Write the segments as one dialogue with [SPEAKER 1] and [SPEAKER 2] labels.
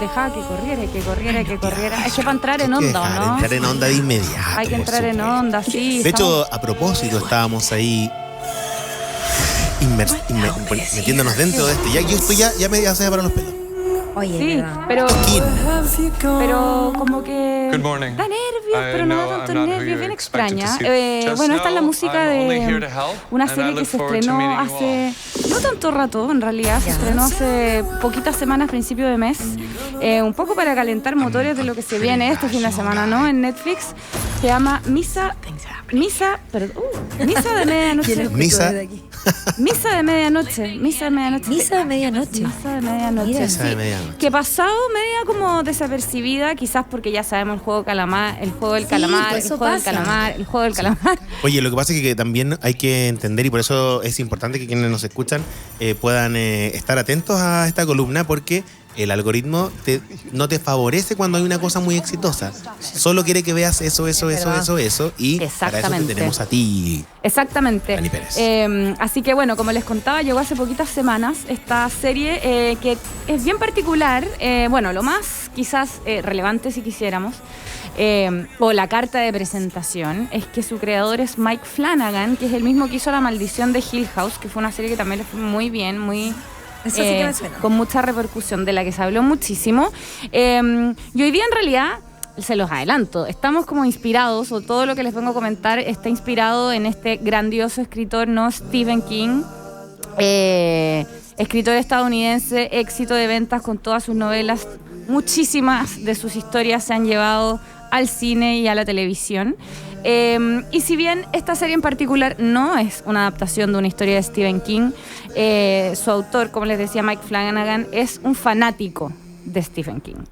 [SPEAKER 1] dejaba que corriera. Es que para entrar en onda, ¿no?
[SPEAKER 2] Entrar en onda de inmediato.
[SPEAKER 1] Hay que entrar en onda, sí.
[SPEAKER 2] De hecho, a propósito, estábamos ahí metiéndonos dentro de esto. Ya esto ya me hace para los pelos.
[SPEAKER 3] Oye,
[SPEAKER 1] sí, pero como que
[SPEAKER 4] Good morning.
[SPEAKER 1] da nervios, pero no da tanto nervios, bien extraña. Bueno, esta es la música de una serie que se estrenó hace no tanto rato, en realidad, se estrenó hace poquitas semanas, principio de mes, un poco para calentar motores de lo que se viene este fin de semana, ¿no? En Netflix. Se llama Misa de Medianoche. Misa de medianoche. Que pasado media como desapercibida, quizás porque ya sabemos el juego del calamar.
[SPEAKER 2] Oye, lo que pasa es que también hay que entender, y por eso es importante que quienes nos escuchan puedan estar atentos a esta columna, porque el algoritmo no te favorece cuando hay una cosa muy exitosa. Solo quiere que veas eso. Y para eso te tenemos a ti.
[SPEAKER 1] Exactamente.
[SPEAKER 2] Dani Pérez.
[SPEAKER 1] Así que bueno, como les contaba, llegó hace poquitas semanas esta serie que es bien particular. Bueno, lo más quizás relevante si quisiéramos, o la carta de presentación, es que su creador es Mike Flanagan, que es el mismo que hizo La Maldición de Hill House, que fue una serie que también le fue muy bien,
[SPEAKER 3] eso sí que me suena.
[SPEAKER 1] Con mucha repercusión, de la que se habló muchísimo. Y hoy día, en realidad, se los adelanto, estamos como inspirados, o todo lo que les vengo a comentar está inspirado en este grandioso escritor, ¿no? Stephen King, escritor estadounidense, éxito de ventas con todas sus novelas. Muchísimas de sus historias se han llevado al cine y a la televisión. Y si bien esta serie en particular no es una adaptación de una historia de Stephen King, su autor, como les decía, Mike Flanagan, es un fanático de Stephen King.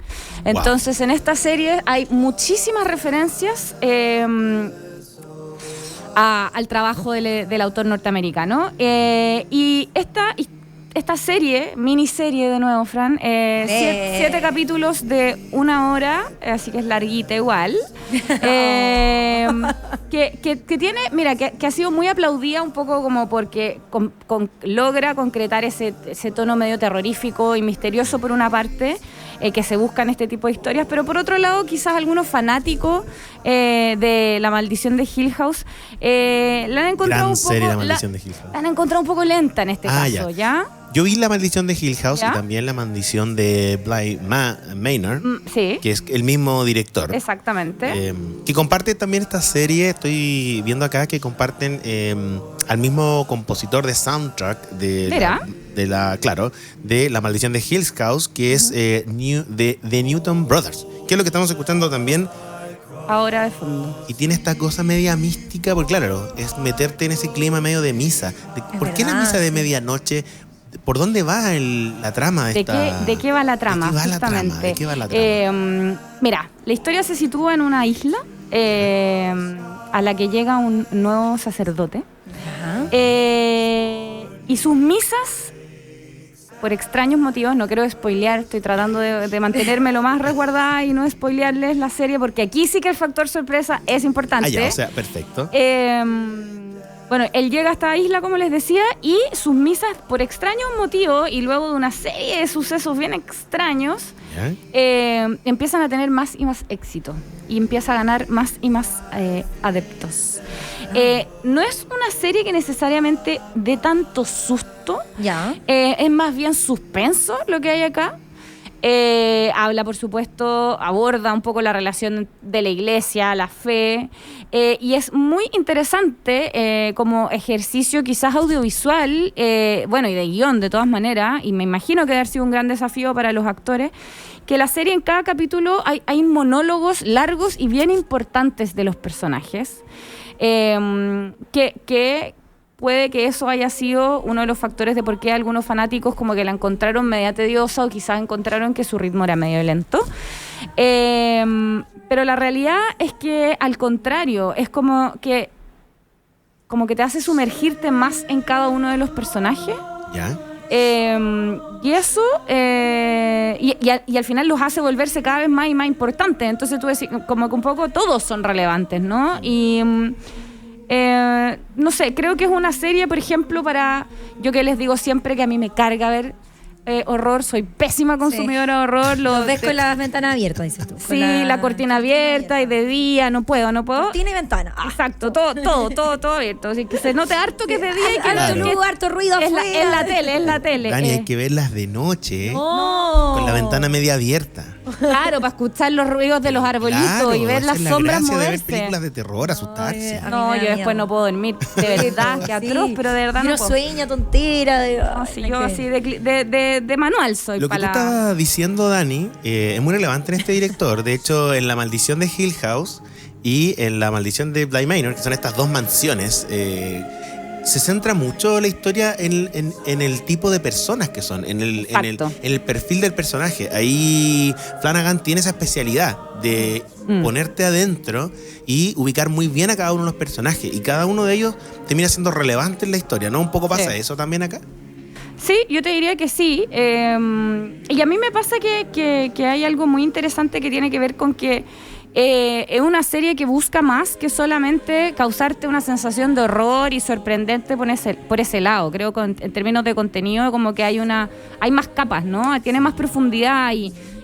[SPEAKER 1] Entonces, en esta serie hay muchísimas referencias al trabajo del autor norteamericano. Y esta serie, miniserie de nuevo, Fran, 7 capítulos de 1 hora, así que es larguita igual, que tiene, mira, que ha sido muy aplaudida un poco como porque logra concretar ese tono medio terrorífico y misterioso por una parte, que se busca en este tipo de historias, pero por otro lado quizás algunos fanáticos de La Maldición de Hill House la han encontrado la han encontrado un poco lenta en este caso, ¿ya?
[SPEAKER 2] Yo vi La Maldición de Hill House y también La Maldición de Bly Manor,
[SPEAKER 1] sí,
[SPEAKER 2] que es el mismo director.
[SPEAKER 1] Exactamente.
[SPEAKER 2] Que comparte también esta serie, estoy viendo acá que comparten al mismo compositor de soundtrack de La Maldición de Hill House, que es de Newton Brothers, que es lo que estamos escuchando también
[SPEAKER 1] ahora de fondo.
[SPEAKER 2] Y tiene esta cosa media mística, porque claro, es meterte en ese clima medio de misa. ¿Por qué la misa de medianoche? ¿Por dónde va la trama de esta?
[SPEAKER 1] ¿De qué va la trama? Justamente.
[SPEAKER 2] ¿De qué va la trama?
[SPEAKER 1] Mira, la historia se sitúa en una isla a la que llega un nuevo sacerdote. Y sus misas, por extraños motivos, no quiero spoilear, estoy tratando de mantenerme lo más resguardada y no spoilearles la serie, porque aquí sí que el factor sorpresa es importante.
[SPEAKER 2] O sea, perfecto.
[SPEAKER 1] Bueno, él llega a esta isla, como les decía, y sus misas, por extraños motivos, y luego de una serie de sucesos bien extraños, empiezan a tener más y más éxito, y empieza a ganar más y más adeptos. No es una serie que necesariamente dé tanto susto, es más bien suspenso lo que hay acá. Habla, por supuesto, aborda un poco la relación de la iglesia, la fe, y es muy interesante como ejercicio quizás audiovisual, bueno, y de guión de todas maneras, y me imagino que debe haber sido un gran desafío para los actores, que la serie en cada capítulo hay monólogos largos y bien importantes de los personajes, que puede que eso haya sido uno de los factores de por qué algunos fanáticos como que la encontraron media tediosa, o quizás encontraron que su ritmo era medio lento. Pero la realidad es que, al contrario, es como que te hace sumergirte más en cada uno de los personajes.
[SPEAKER 2] ¿Ya?
[SPEAKER 1] Y eso, y al final los hace volverse cada vez más y más importantes. Entonces tú decís, como que un poco todos son relevantes, ¿no? Y no sé, creo que es una serie, por ejemplo, yo que les digo siempre que a mí me carga ver horror, soy pésima consumidora de horror.
[SPEAKER 3] Los ves con las ventanas abiertas, dices tú.
[SPEAKER 1] Sí, la cortina abierta y de día, no puedo.
[SPEAKER 3] Cortina y ventana.
[SPEAKER 1] Exacto, todo abierto. Así que se note harto que es de día y que
[SPEAKER 3] harto luz, harto ruido
[SPEAKER 1] es
[SPEAKER 3] afuera.
[SPEAKER 1] es la tele.
[SPEAKER 2] Dani, hay que verlas de noche,
[SPEAKER 3] No.
[SPEAKER 2] con la ventana media abierta.
[SPEAKER 1] Claro, para escuchar los ruidos de los arbolitos
[SPEAKER 2] Claro,
[SPEAKER 1] y ver
[SPEAKER 2] esa
[SPEAKER 1] las
[SPEAKER 2] es la
[SPEAKER 1] sombras
[SPEAKER 2] gracia de ver
[SPEAKER 1] moverse.
[SPEAKER 2] películas de terror, asustarse.
[SPEAKER 3] Ay,
[SPEAKER 1] No,
[SPEAKER 3] me da
[SPEAKER 1] yo después
[SPEAKER 3] miedo.
[SPEAKER 1] no puedo dormir. De verdad, que atroz, pero de verdad
[SPEAKER 3] Yo
[SPEAKER 1] no
[SPEAKER 3] no
[SPEAKER 1] puedo.
[SPEAKER 3] sueña, tontera.
[SPEAKER 1] No, sí, yo así de manual soy
[SPEAKER 2] Lo que tú
[SPEAKER 1] para
[SPEAKER 2] estabas diciendo, Dani, es muy relevante en este director. De hecho, en La Maldición de Hill House y en La Maldición de Bly Manor, que son estas dos mansiones, se centra mucho la historia en el tipo de personas que son, en el perfil del personaje. Ahí Flanagan tiene esa especialidad de ponerte adentro y ubicar muy bien a cada uno de los personajes. Y cada uno de ellos termina siendo relevante en la historia, ¿no? Un poco pasa eso también acá.
[SPEAKER 1] Sí, yo te diría que sí. Y a mí me pasa que hay algo muy interesante que tiene que ver con que es una serie que busca más que solamente causarte una sensación de horror y sorprendente por ese lado. Creo que en términos de contenido como que hay más capas, ¿no? Tiene más profundidad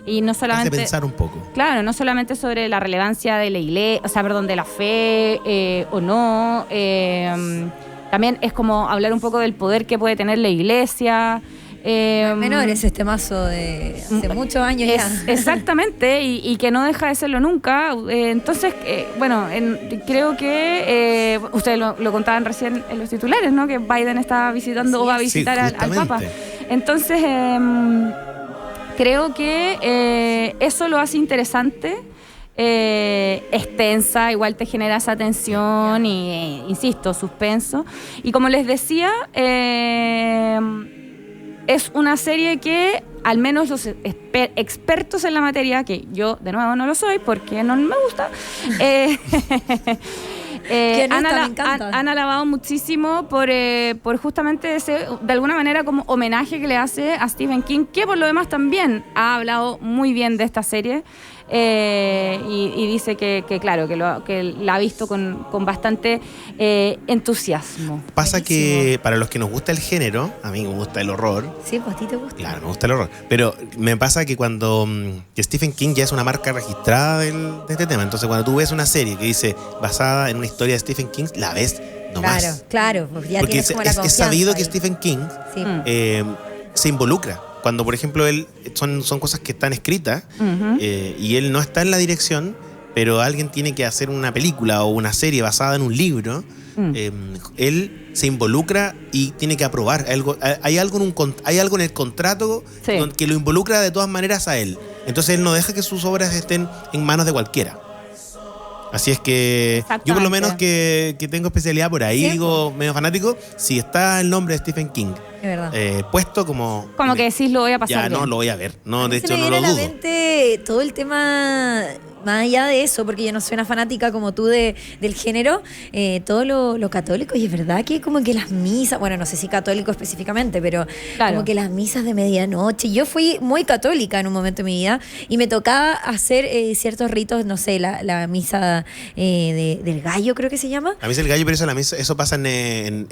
[SPEAKER 1] y no solamente...
[SPEAKER 2] Hace pensar un poco.
[SPEAKER 1] Claro, no solamente sobre la relevancia de la iglesia, de la fe o no. También es como hablar un poco del poder que puede tener la iglesia.
[SPEAKER 3] Menores este mazo de hace muchos años ya.
[SPEAKER 1] Exactamente, y que no deja de serlo nunca. Entonces, creo que ustedes lo contaban recién en los titulares, ¿no? Que Biden está visitando o va a visitar al Papa. Entonces, creo que eso lo hace interesante. Extensa, igual te genera esa tensión y, insisto, suspenso. Y como les decía, es una serie que al menos los expertos en la materia, que yo de nuevo no lo soy porque no me gusta, han alabado muchísimo por justamente ese, de alguna manera, como homenaje que le hace a Stephen King, que por lo demás también ha hablado muy bien de esta serie. Y dice que claro, que la ha visto con bastante entusiasmo.
[SPEAKER 2] Pasa que para los que nos gusta el género, a mí me gusta el horror.
[SPEAKER 3] Sí, pues a ti te gusta.
[SPEAKER 2] Claro, me gusta el horror. Pero me pasa que cuando que Stephen King ya es una marca registrada de este tema. Entonces cuando tú ves una serie que dice basada en una historia de Stephen King, la ves nomás.
[SPEAKER 3] Claro, porque ya tienes como la
[SPEAKER 2] es
[SPEAKER 3] confianza
[SPEAKER 2] sabido
[SPEAKER 3] ahí.
[SPEAKER 2] que Stephen King se involucra. Cuando, por ejemplo, son cosas que están escritas y él no está en la dirección, pero alguien tiene que hacer una película o una serie basada en un libro, él se involucra y tiene que aprobar. Hay algo en el contrato que lo involucra de todas maneras a él. Entonces él no deja que sus obras estén en manos de cualquiera. Así es que yo por lo menos que tengo especialidad por ahí, digo, medio fanático, si está el nombre de Stephen King puesto como
[SPEAKER 1] que decís lo voy a pasar
[SPEAKER 2] ya
[SPEAKER 1] bien.
[SPEAKER 2] No lo voy a ver, no, de hecho
[SPEAKER 3] se me
[SPEAKER 2] no
[SPEAKER 3] viene
[SPEAKER 2] lo
[SPEAKER 3] a
[SPEAKER 2] dudo.
[SPEAKER 3] la mente todo el tema, más allá de eso, porque yo no soy una fanática como tú del género, todo lo católico, y es verdad que como que las misas, bueno, no sé si católico específicamente, pero como que las misas de medianoche, yo fui muy católica en un momento de mi vida y me tocaba hacer ciertos ritos, no sé, la misa del gallo, creo que se llama.
[SPEAKER 2] La misa del gallo, pero eso pasa en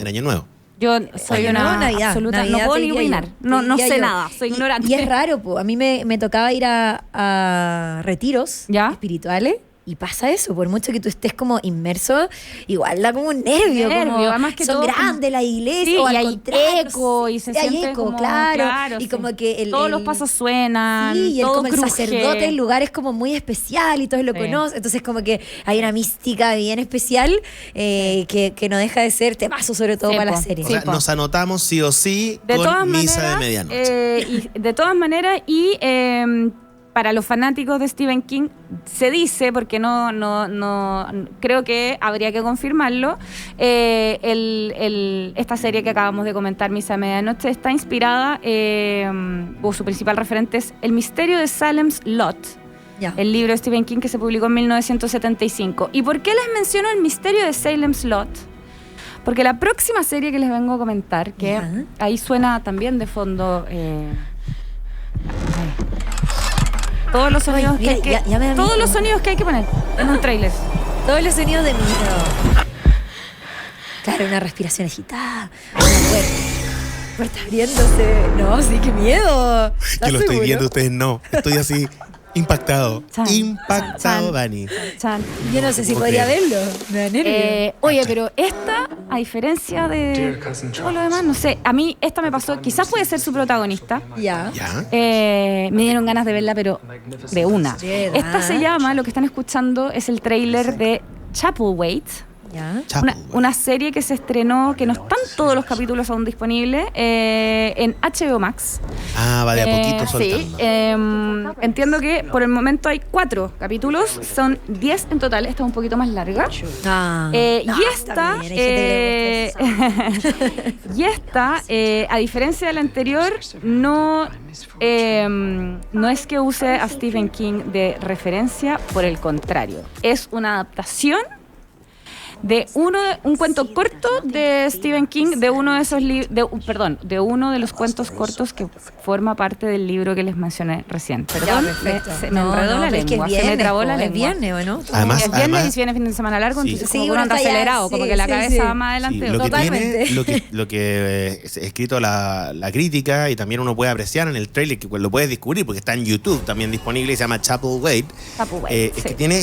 [SPEAKER 2] Año Nuevo.
[SPEAKER 1] Yo soy una
[SPEAKER 3] Navidad,
[SPEAKER 1] absoluta,
[SPEAKER 3] Navidad,
[SPEAKER 1] no puedo ni opinar, no sé nada, soy ignorante.
[SPEAKER 3] Y es raro, a mí me tocaba ir a retiros espirituales. Y pasa eso, por mucho que tú estés como inmerso, igual da como un nervio. Como
[SPEAKER 1] además que
[SPEAKER 3] son grandes la iglesia, o al
[SPEAKER 1] y hay
[SPEAKER 3] contrario,
[SPEAKER 1] eco, y se siente
[SPEAKER 3] eco,
[SPEAKER 1] como,
[SPEAKER 3] claro, y como que
[SPEAKER 1] todos los pasos suenan,
[SPEAKER 3] y
[SPEAKER 1] todo
[SPEAKER 3] como el
[SPEAKER 1] cruje.
[SPEAKER 3] sacerdote en lugares como muy especial y todos lo conocen, entonces como que hay una mística bien especial que no deja de ser temazo, sobre todo para la serie.
[SPEAKER 2] O sea, nos anotamos sí o sí
[SPEAKER 1] de
[SPEAKER 2] con misa de medianoche.
[SPEAKER 1] Y de todas maneras, para los fanáticos de Stephen King se dice, porque no creo que habría que confirmarlo, esta serie que acabamos de comentar, Misa de Medianoche, está inspirada, o su principal referente es El misterio de Salem's Lot, el libro de Stephen King que se publicó en 1975. ¿Y por qué les menciono El misterio de Salem's Lot? Porque la próxima serie que les vengo a comentar, que ahí suena también de fondo... todos los sonidos todos los sonidos que hay que poner en un tráiler.
[SPEAKER 3] Todos los sonidos de miedo. Claro, una respiración agitada. puerta abriéndose. No, sí, qué miedo.
[SPEAKER 2] Yo lo estoy
[SPEAKER 3] seguro?
[SPEAKER 2] viendo, ustedes no. Estoy así impactado.
[SPEAKER 1] Chan,
[SPEAKER 2] Impactado,
[SPEAKER 1] chan.
[SPEAKER 2] Dani.
[SPEAKER 1] Chan.
[SPEAKER 3] Yo no sé si
[SPEAKER 2] ¿Cómo
[SPEAKER 3] podría
[SPEAKER 2] crees?
[SPEAKER 3] verlo. Me da nervio.
[SPEAKER 1] Oye, pero esta, a diferencia de todo lo demás, no sé, a mí esta me pasó, quizás puede ser su protagonista.
[SPEAKER 3] Ya.
[SPEAKER 2] ¿Ya?
[SPEAKER 1] Me dieron ganas de verla, pero de una.
[SPEAKER 3] ¿Verdad?
[SPEAKER 1] Esta se llama, lo que están escuchando, es el tráiler de Chapelwaite.
[SPEAKER 3] Ya.
[SPEAKER 1] Una serie que se estrenó, que no están todos los capítulos aún disponibles, en HBO Max.
[SPEAKER 2] Ah, va de a poquito
[SPEAKER 1] Sí,
[SPEAKER 2] soltando.
[SPEAKER 1] entiendo que por el momento hay 4 capítulos, son 10 en total, esta es un poquito más larga.
[SPEAKER 3] Ah.
[SPEAKER 1] Y
[SPEAKER 3] No,
[SPEAKER 1] esta,
[SPEAKER 3] está bien, hay gente que le gusta eso.
[SPEAKER 1] y esta, a diferencia de la anterior, no es que use a Stephen King de referencia, por el contrario, es una adaptación de un cuento corto de Stephen King, de uno de esos de uno de los cuentos cortos que forma parte del libro que les mencioné recién. Perdón,
[SPEAKER 3] Ya, perfecto.
[SPEAKER 1] se me enredó la
[SPEAKER 3] pero es que
[SPEAKER 1] lengua,
[SPEAKER 3] es
[SPEAKER 1] se me
[SPEAKER 3] viernes,
[SPEAKER 1] trabó la
[SPEAKER 3] po, es
[SPEAKER 1] lengua.
[SPEAKER 3] viernes, ¿o no?
[SPEAKER 2] Además-
[SPEAKER 1] Es viernes y si viene fin de semana largo,
[SPEAKER 2] Sí.
[SPEAKER 1] entonces
[SPEAKER 3] Sí,
[SPEAKER 1] como que
[SPEAKER 3] uno
[SPEAKER 1] uno anda
[SPEAKER 3] está ya-
[SPEAKER 1] acelerado,
[SPEAKER 3] sí,
[SPEAKER 1] como que la
[SPEAKER 3] sí,
[SPEAKER 1] cabeza
[SPEAKER 3] sí.
[SPEAKER 1] va más
[SPEAKER 2] Sí,
[SPEAKER 1] adelante.
[SPEAKER 2] lo que
[SPEAKER 3] Totalmente.
[SPEAKER 2] tiene, lo que es escrito la crítica y también uno puede apreciar en el trailer, que lo puedes descubrir porque está en YouTube también disponible y se llama Chapelwaite.
[SPEAKER 1] Chapelwaite,
[SPEAKER 2] Es
[SPEAKER 1] sí.
[SPEAKER 2] que tiene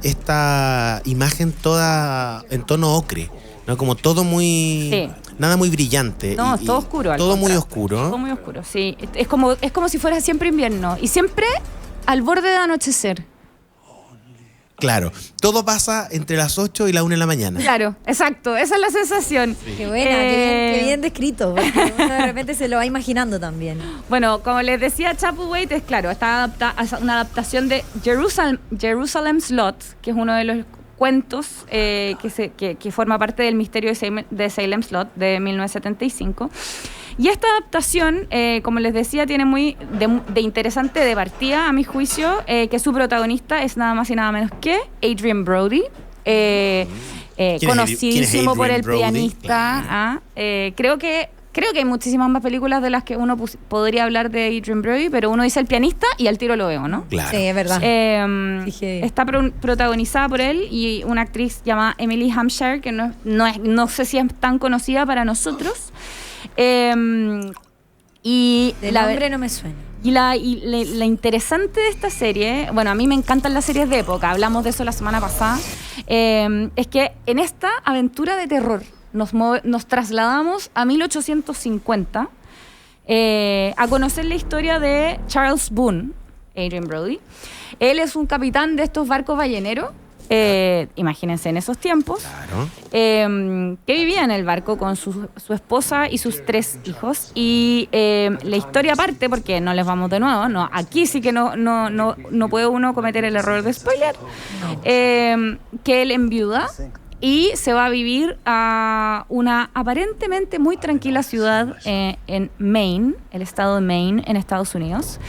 [SPEAKER 2] esta imagen toda en tono ocre, ¿no? Como todo muy...
[SPEAKER 1] Sí.
[SPEAKER 2] Nada muy brillante.
[SPEAKER 1] No,
[SPEAKER 2] y-
[SPEAKER 1] es todo oscuro. al
[SPEAKER 2] Todo muy
[SPEAKER 1] contrario.
[SPEAKER 2] oscuro.
[SPEAKER 1] Todo muy oscuro, sí. Es como si fuera siempre invierno y siempre al borde de anochecer.
[SPEAKER 2] Claro. Todo pasa entre las 8 y la 1 de la mañana.
[SPEAKER 1] Claro, exacto, esa es la sensación.
[SPEAKER 3] Qué buena, qué bien descrito. Porque uno de repente se lo va imaginando también.
[SPEAKER 1] Bueno, como les decía, Chapelwaite es claro, es una adaptación de Jerusalem's Lot, que es uno de los cuentos que forma parte del misterio de Salem's Lot de 1975. Y esta adaptación, como les decía, tiene muy de interesante de partida, a mi juicio, que su protagonista es nada más y nada menos que Adrien Brody. Conocidísimo por
[SPEAKER 2] Adrien
[SPEAKER 1] el
[SPEAKER 2] Brody?
[SPEAKER 1] pianista. Creo que hay muchísimas más películas de las que uno podría hablar de Adrien Brody, pero uno dice el pianista y al tiro lo veo, ¿no?
[SPEAKER 2] Claro.
[SPEAKER 3] Sí, es verdad. Dije-
[SPEAKER 1] Está protagonizada por él y una actriz llamada Emily Hampshire, que no sé si es tan conocida para nosotros. Y
[SPEAKER 3] Del
[SPEAKER 1] la
[SPEAKER 3] nombre no me suena.
[SPEAKER 1] y la interesante de esta serie, bueno, a mí me encantan las series de época, hablamos de eso la semana pasada, es que en esta aventura de terror nos trasladamos a 1850 a conocer la historia de Charles Boone, Adrien Brody. Él es un capitán de estos barcos balleneros, imagínense en esos tiempos,
[SPEAKER 2] Claro.
[SPEAKER 1] que vivía en el barco con su esposa y sus 3 hijos. Y la historia parte, porque no les vamos de nuevo, no, aquí sí que no puede uno cometer el error de spoiler, que él enviuda y se va a vivir a una aparentemente muy tranquila ciudad en Maine, el estado de Maine, en Estados Unidos.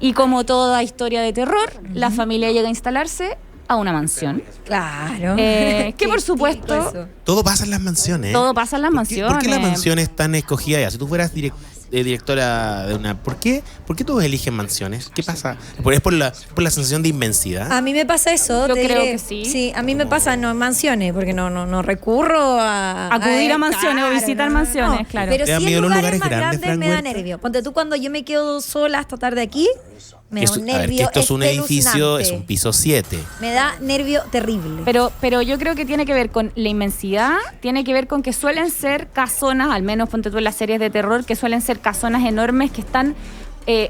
[SPEAKER 1] Y como toda historia de terror, la familia llega a instalarse a una mansión.
[SPEAKER 3] Claro.
[SPEAKER 1] Que
[SPEAKER 3] Qué
[SPEAKER 1] por
[SPEAKER 3] típico
[SPEAKER 1] supuesto,
[SPEAKER 3] eso.
[SPEAKER 2] Todo pasa en las mansiones.
[SPEAKER 1] todo pasa en las
[SPEAKER 2] ¿Por
[SPEAKER 1] mansiones.
[SPEAKER 2] qué la mansión es tan escogida ya? Si tú fueras directora de una... ¿Por qué todos eligen mansiones? ¿Qué pasa? ¿Es por la sensación de inmensidad?
[SPEAKER 3] A mí me pasa eso.
[SPEAKER 1] Yo
[SPEAKER 3] te
[SPEAKER 1] creo
[SPEAKER 3] diré.
[SPEAKER 1] que sí.
[SPEAKER 3] Sí, a mí me pasa no en mansiones, porque no recurro a
[SPEAKER 1] Acudir a mansiones o visitar mansiones, claro.
[SPEAKER 3] Pero
[SPEAKER 2] ¿Te da
[SPEAKER 3] sí
[SPEAKER 2] miedo
[SPEAKER 3] en
[SPEAKER 2] los
[SPEAKER 3] lugares
[SPEAKER 2] lugares
[SPEAKER 3] más
[SPEAKER 2] grandes,
[SPEAKER 3] grandes
[SPEAKER 2] Frank
[SPEAKER 3] me da
[SPEAKER 2] Huerta?
[SPEAKER 3] nervio. Ponte tú cuando yo me quedo sola esta tarde aquí, me da un
[SPEAKER 2] a ver,
[SPEAKER 3] nervio
[SPEAKER 2] que esto es un edificio, es un
[SPEAKER 3] espeluznante.
[SPEAKER 2] piso 7.
[SPEAKER 3] Me da nervio terrible.
[SPEAKER 1] Pero yo creo que tiene que ver con la inmensidad, tiene que ver con que suelen ser casonas, al menos ponte tú en las series de terror, que suelen ser casonas enormes que están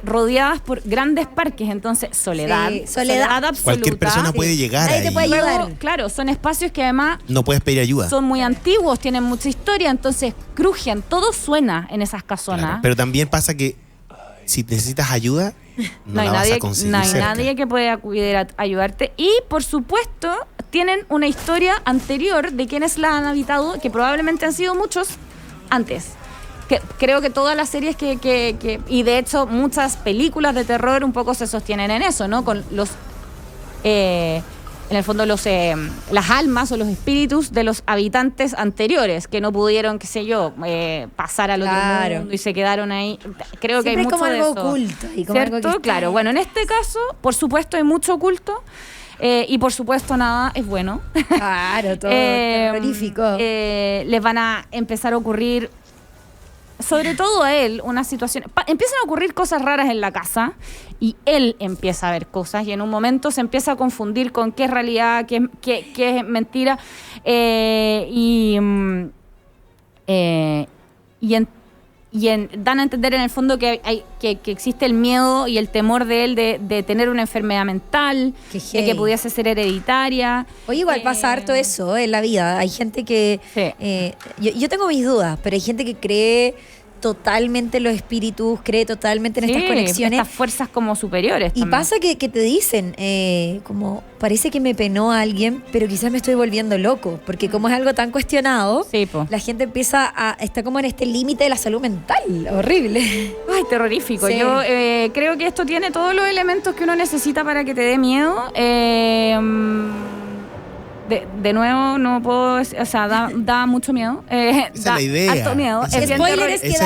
[SPEAKER 1] rodeadas por grandes parques. Entonces, soledad,
[SPEAKER 3] Sí,
[SPEAKER 1] soledad
[SPEAKER 3] soledad.
[SPEAKER 1] absoluta.
[SPEAKER 2] Cualquier persona puede llegar
[SPEAKER 3] Nadie te
[SPEAKER 2] ahí.
[SPEAKER 3] puede
[SPEAKER 1] Luego,
[SPEAKER 3] ayudar.
[SPEAKER 1] claro, son espacios que además
[SPEAKER 2] No puedes pedir ayuda.
[SPEAKER 1] son muy antiguos, tienen mucha historia, entonces crujen, todo suena en esas casonas.
[SPEAKER 2] Claro, pero también pasa que si necesitas ayuda, no
[SPEAKER 1] hay
[SPEAKER 2] la vas
[SPEAKER 1] nadie,
[SPEAKER 2] a conseguir
[SPEAKER 1] no hay
[SPEAKER 2] cerca.
[SPEAKER 1] nadie que pueda acudir a ayudarte. Y, por supuesto, tienen una historia anterior de quienes la han habitado, que probablemente han sido muchos antes. Creo que todas las series y de hecho muchas películas de terror un poco se sostienen en eso, ¿no? Con los... en el fondo las almas o los espíritus de los habitantes anteriores que no pudieron, qué sé yo, pasar al
[SPEAKER 3] Claro.
[SPEAKER 1] otro mundo y se quedaron ahí. Creo que hay
[SPEAKER 3] Siempre es
[SPEAKER 1] mucho
[SPEAKER 3] como
[SPEAKER 1] de
[SPEAKER 3] algo
[SPEAKER 1] eso.
[SPEAKER 3] oculto y como algo
[SPEAKER 1] ¿Cierto?
[SPEAKER 3] que está
[SPEAKER 1] Claro.
[SPEAKER 3] ahí.
[SPEAKER 1] Bueno, en este caso, por supuesto, hay mucho oculto y por supuesto nada es bueno.
[SPEAKER 3] Claro, todo terrorífico.
[SPEAKER 1] Les van a empezar a ocurrir sobre todo a él, una situación... empiezan a ocurrir cosas raras en la casa y él empieza a ver cosas y en un momento se empieza a confundir con qué es realidad, qué es mentira. Dan a entender en el fondo que existe el miedo y el temor de él de tener una enfermedad mental, de que pudiese ser hereditaria.
[SPEAKER 3] Oye, igual pasa harto eso en la vida. Hay gente que... Sí. Yo tengo mis dudas, pero hay gente que cree totalmente en los espíritus, cree totalmente en estas conexiones.
[SPEAKER 1] Estas fuerzas como superiores.
[SPEAKER 3] Y
[SPEAKER 1] también
[SPEAKER 3] pasa que te dicen, como parece que me penó a alguien, pero quizás me estoy volviendo loco, porque como es algo tan cuestionado, la gente está como en este límite de la salud mental, horrible.
[SPEAKER 1] Ay, terrorífico. Sí. Yo creo que esto tiene todos los elementos que uno necesita para que te dé miedo. De nuevo, no puedo... O sea, da mucho miedo.
[SPEAKER 2] Esa es la idea.
[SPEAKER 1] Harto miedo.
[SPEAKER 3] Esa
[SPEAKER 2] es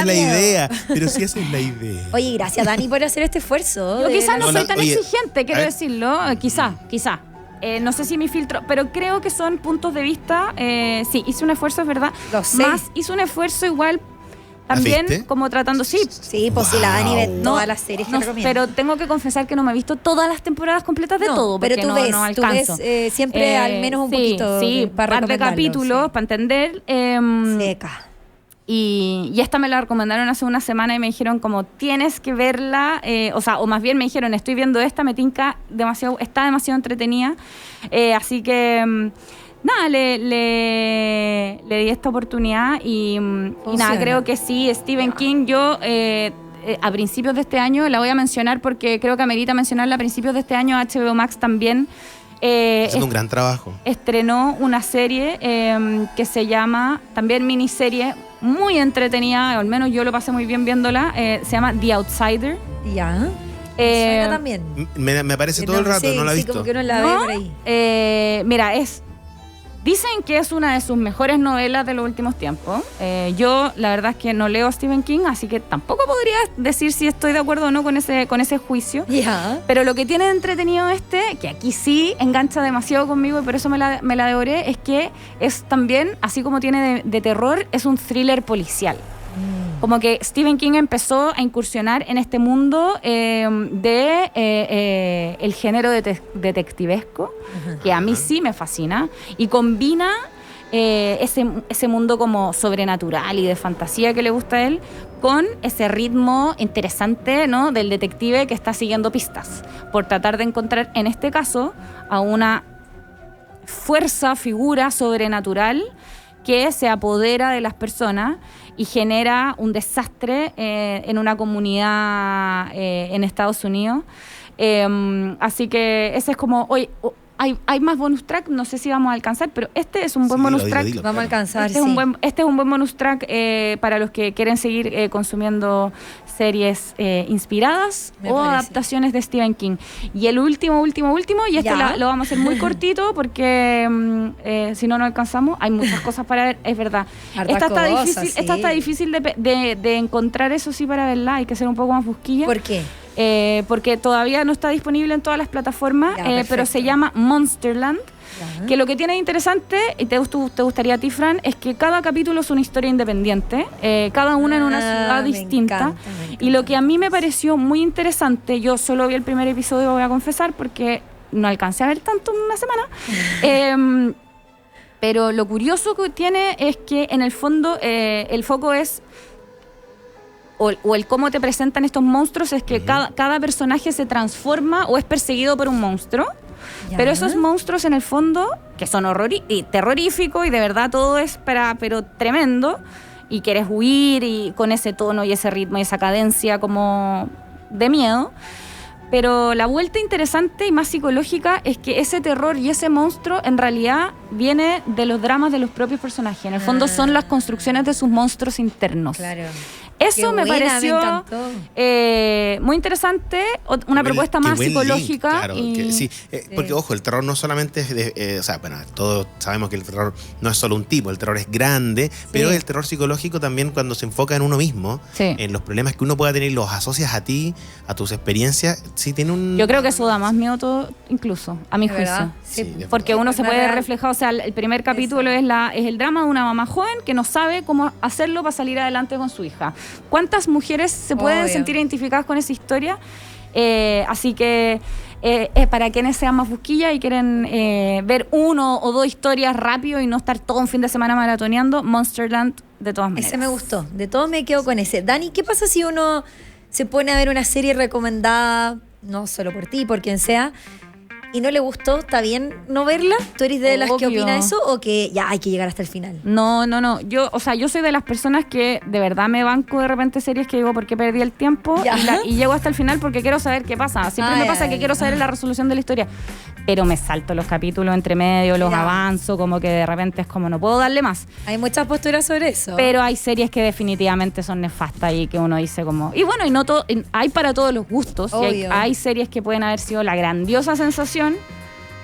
[SPEAKER 2] la idea. Pero sí, esa es la idea.
[SPEAKER 3] Oye, gracias, Dani, por hacer este esfuerzo.
[SPEAKER 1] Yo quizás no soy tan exigente, quiero decirlo. Quizá. No sé si mi filtro... Pero creo que son puntos de vista... sí, hice un esfuerzo, es verdad.
[SPEAKER 3] Lo sé.
[SPEAKER 1] Más hice un esfuerzo igual... También como tratando, sí,
[SPEAKER 3] pues si la Dani ve todas las series que recomiendo.
[SPEAKER 1] Pero tengo que confesar que no me he visto todas las temporadas completas de todo.
[SPEAKER 3] Pero tú ves siempre al menos un poquito
[SPEAKER 1] para par de capítulos para entender.
[SPEAKER 3] Seca.
[SPEAKER 1] Y esta me la recomendaron hace una semana y me dijeron como tienes que verla, o más bien me dijeron estoy viendo esta, me tinca demasiado, está demasiado entretenida, así que... Nada, le di esta oportunidad y nada, creo que sí, Stephen King, yo a principios de este año, la voy a mencionar porque creo que amerita mencionarla, a principios de este año HBO Max también
[SPEAKER 2] haciendo un gran trabajo.
[SPEAKER 1] Estrenó una serie que se llama, también miniserie, muy entretenida, al menos yo lo pasé muy bien viéndola, se llama The Outsider.
[SPEAKER 3] Ya. Suena también.
[SPEAKER 2] Me aparece todo el rato, no la he visto.
[SPEAKER 3] Como que uno la ve por ahí.
[SPEAKER 1] Mira, dicen que es una de sus mejores novelas de los últimos tiempos. Yo, la verdad es que no leo a Stephen King, así que tampoco podría decir si estoy de acuerdo o no con ese juicio.
[SPEAKER 3] Yeah.
[SPEAKER 1] Pero lo que tiene de entretenido que aquí sí engancha demasiado conmigo y por eso me la devoré, es que es también, así como tiene de terror, es un thriller policial. Como que Stephen King empezó a incursionar en este mundo el género detectivesco, que a mí sí me fascina, y combina ese mundo como sobrenatural y de fantasía que le gusta a él con ese ritmo interesante, ¿no?, del detective que está siguiendo pistas por tratar de encontrar, en este caso, a una figura sobrenatural que se apodera de las personas y genera un desastre en una comunidad en Estados Unidos. Así que ese es como... Hay más bonus track, no sé si vamos a alcanzar, pero este es un buen bonus track.
[SPEAKER 3] Vamos a alcanzar,
[SPEAKER 1] este es un buen bonus track para los que quieren seguir consumiendo series inspiradas adaptaciones de Stephen King. Y el último, y este lo vamos a hacer muy cortito porque si no alcanzamos, hay muchas cosas para ver, es verdad. Esta está difícil de encontrar, eso sí, para verla, hay que ser un poco más busquilla.
[SPEAKER 3] ¿Por qué?
[SPEAKER 1] Porque todavía no está disponible en todas las plataformas, pero se llama Monsterland, que lo que tiene de interesante, y te gustaría a ti, Fran, es que cada capítulo es una historia independiente, cada una en una ciudad distinta. Me encanta. Y lo que a mí me pareció muy interesante, yo solo vi el primer episodio, voy a confesar, porque no alcancé a ver tanto en una semana, pero lo curioso que tiene es que en el fondo el foco es... O el cómo te presentan estos monstruos es que cada personaje se transforma o es perseguido por un monstruo. Pero esos monstruos en el fondo, que son terroríficos y de verdad todo es pero tremendo, y quieres huir y con ese tono y ese ritmo y esa cadencia como de miedo. Pero la vuelta interesante y más psicológica es que ese terror y ese monstruo en realidad viene de los dramas de los propios personajes. En el fondo son las construcciones de sus monstruos internos.
[SPEAKER 3] Claro.
[SPEAKER 1] Eso me pareció muy interesante, una propuesta más psicológica.
[SPEAKER 2] Link, claro, sí, porque ojo, el terror no solamente es todos sabemos que el terror no es solo un tipo, el terror es grande, pero el terror psicológico también cuando se enfoca en uno mismo, en los problemas que uno pueda tener, los asocias a ti, a tus experiencias, sí tiene un...
[SPEAKER 1] Yo creo que eso da más miedo todo, incluso, a mi juicio.
[SPEAKER 3] Sí,
[SPEAKER 1] porque uno se puede reflejar, o sea, el primer capítulo es el drama de una mamá joven que no sabe cómo hacerlo para salir adelante con su hija. ¿cuántas mujeres se pueden
[SPEAKER 3] Obvio.
[SPEAKER 1] sentir identificadas con esa historia? Así que para quienes sean más busquillas y quieren ver 1 o 2 historias rápido y no estar todo un fin de semana maratoneando, Monsterland de todas maneras.
[SPEAKER 3] Ese me gustó. De todo me quedo con ese. Dani, ¿qué pasa si uno se pone a ver una serie recomendada, no solo por ti, por quien sea, y no le gustó? ¿Está bien no verla? ¿Tú eres de las que
[SPEAKER 1] Obvio.
[SPEAKER 3] opina eso o que ya hay que llegar hasta el final?
[SPEAKER 1] No. Yo soy de las personas que de verdad me banco de repente series que digo porque perdí el tiempo
[SPEAKER 3] Ya.
[SPEAKER 1] y llego hasta el final porque quiero saber qué pasa. Siempre me pasa que quiero saber la resolución de la historia. Pero me salto los capítulos entre medio, los
[SPEAKER 3] Ya.
[SPEAKER 1] avanzo, como que de repente es como no puedo darle más.
[SPEAKER 3] Hay muchas posturas sobre eso.
[SPEAKER 1] Pero hay series que definitivamente son nefastas y que uno dice como... Y bueno, y no todo, hay para todos los gustos. Y
[SPEAKER 3] Obvio.
[SPEAKER 1] hay series que pueden haber sido la grandiosa sensación.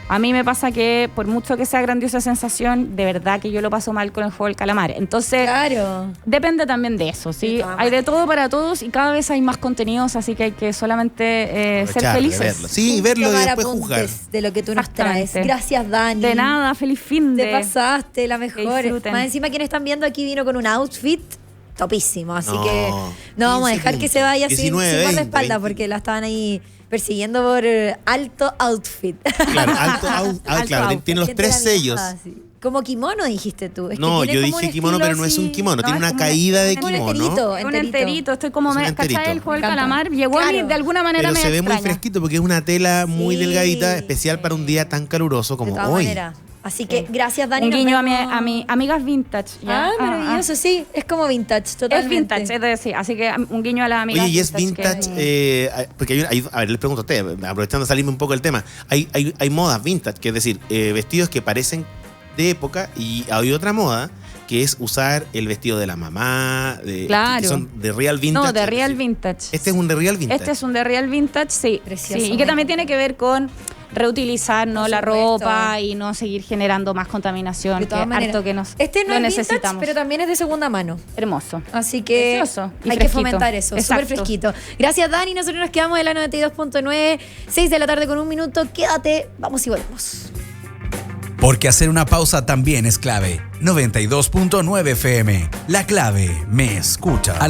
[SPEAKER 1] A mí me pasa que por mucho que sea grandiosa sensación, de verdad que yo lo paso mal con el juego del calamar. Entonces,
[SPEAKER 3] Claro.
[SPEAKER 1] depende también de eso, ¿sí?
[SPEAKER 3] De todas
[SPEAKER 1] Hay de
[SPEAKER 3] maneras.
[SPEAKER 1] todo para todos y cada vez hay más contenidos, así que hay que solamente ser
[SPEAKER 2] Aprovechar de
[SPEAKER 1] felices.
[SPEAKER 2] verlo. Sí, verlo y
[SPEAKER 3] Tomar
[SPEAKER 2] después
[SPEAKER 3] apuntes
[SPEAKER 2] juzgar.
[SPEAKER 3] de lo que tú nos traes.
[SPEAKER 1] Exactamente.
[SPEAKER 3] Gracias, Dani.
[SPEAKER 1] De nada, feliz fin de...
[SPEAKER 3] Te pasaste, la mejor.
[SPEAKER 1] disfruten.
[SPEAKER 3] Más encima, quien están viendo aquí vino con un outfit topísimo. Así
[SPEAKER 2] No,
[SPEAKER 3] que no vamos a
[SPEAKER 2] 15
[SPEAKER 3] dejar que se vaya sin
[SPEAKER 2] 19,
[SPEAKER 3] guardaespaldas
[SPEAKER 2] 20.
[SPEAKER 3] porque la estaban ahí persiguiendo por alto outfit.
[SPEAKER 2] Claro, claro,
[SPEAKER 1] outfit.
[SPEAKER 2] tiene los
[SPEAKER 3] Gente de
[SPEAKER 2] 3
[SPEAKER 3] la
[SPEAKER 2] sellos.
[SPEAKER 3] mirada, sí. Como kimono dijiste tú. Es que
[SPEAKER 2] No,
[SPEAKER 3] tiene
[SPEAKER 2] yo
[SPEAKER 3] como
[SPEAKER 2] dije
[SPEAKER 3] un
[SPEAKER 2] kimono,
[SPEAKER 3] estilo
[SPEAKER 2] pero no es un
[SPEAKER 3] así-
[SPEAKER 2] kimono,
[SPEAKER 1] No,
[SPEAKER 2] tiene
[SPEAKER 1] es
[SPEAKER 2] una
[SPEAKER 1] como
[SPEAKER 2] caída de
[SPEAKER 3] como un
[SPEAKER 2] kimono.
[SPEAKER 3] enterito.
[SPEAKER 1] Un enterito, estoy como...
[SPEAKER 2] Es un
[SPEAKER 1] ¿Cachai?
[SPEAKER 2] enterito.
[SPEAKER 1] El juego del
[SPEAKER 3] Me encanta.
[SPEAKER 1] calamar llegó a mí
[SPEAKER 3] Claro.
[SPEAKER 1] de alguna manera
[SPEAKER 2] Pero
[SPEAKER 1] medio
[SPEAKER 2] se ve muy
[SPEAKER 1] extraña.
[SPEAKER 2] fresquito porque es una tela muy
[SPEAKER 3] Sí.
[SPEAKER 2] delgadita, especial para un día tan caluroso
[SPEAKER 3] De
[SPEAKER 2] como
[SPEAKER 3] todas
[SPEAKER 2] hoy.
[SPEAKER 3] maneras. Así que gracias, Dani.
[SPEAKER 1] Un
[SPEAKER 3] nos
[SPEAKER 1] guiño a
[SPEAKER 3] vemos.
[SPEAKER 1] mi amigas vintage. ¿ya?
[SPEAKER 3] Maravilloso, sí. Es como vintage,
[SPEAKER 1] Es
[SPEAKER 3] totalmente.
[SPEAKER 1] vintage, es decir, así que un guiño a las amigas
[SPEAKER 2] Oye, y es
[SPEAKER 1] vintage
[SPEAKER 2] vintage,
[SPEAKER 1] que-
[SPEAKER 2] porque a ver, les pregunto a ustedes, aprovechando de salirme un poco del tema, hay modas vintage, que es decir, vestidos que parecen de época, y hay otra moda que es usar el vestido de la mamá,
[SPEAKER 1] Claro.
[SPEAKER 2] que son de real vintage.
[SPEAKER 1] No, de
[SPEAKER 2] es
[SPEAKER 1] real
[SPEAKER 2] decir,
[SPEAKER 1] vintage.
[SPEAKER 2] Este es un de real vintage.
[SPEAKER 1] Este es un de real vintage, sí.
[SPEAKER 3] Precioso,
[SPEAKER 1] Sí, y que también tiene que ver con reutilizar, ¿no?
[SPEAKER 3] Por
[SPEAKER 1] la
[SPEAKER 3] supuesto.
[SPEAKER 1] ropa y no seguir generando más contaminación.
[SPEAKER 3] De todas
[SPEAKER 1] que
[SPEAKER 3] maneras.
[SPEAKER 1] harto que nos
[SPEAKER 3] Este no
[SPEAKER 1] lo
[SPEAKER 3] es vintage,
[SPEAKER 1] necesitamos.
[SPEAKER 3] pero también es de segunda mano.
[SPEAKER 1] Hermoso.
[SPEAKER 3] Así que
[SPEAKER 1] Precioso y
[SPEAKER 3] hay que
[SPEAKER 1] fresquito.
[SPEAKER 3] fomentar eso. Súper
[SPEAKER 1] Exacto.
[SPEAKER 3] fresquito. Gracias, Dani. Nosotros nos quedamos en la 92.9, 6 de la tarde con 1 minuto. Quédate, vamos y volvemos.
[SPEAKER 4] Porque hacer una pausa también es clave. 92.9 FM. La clave me escucha. A las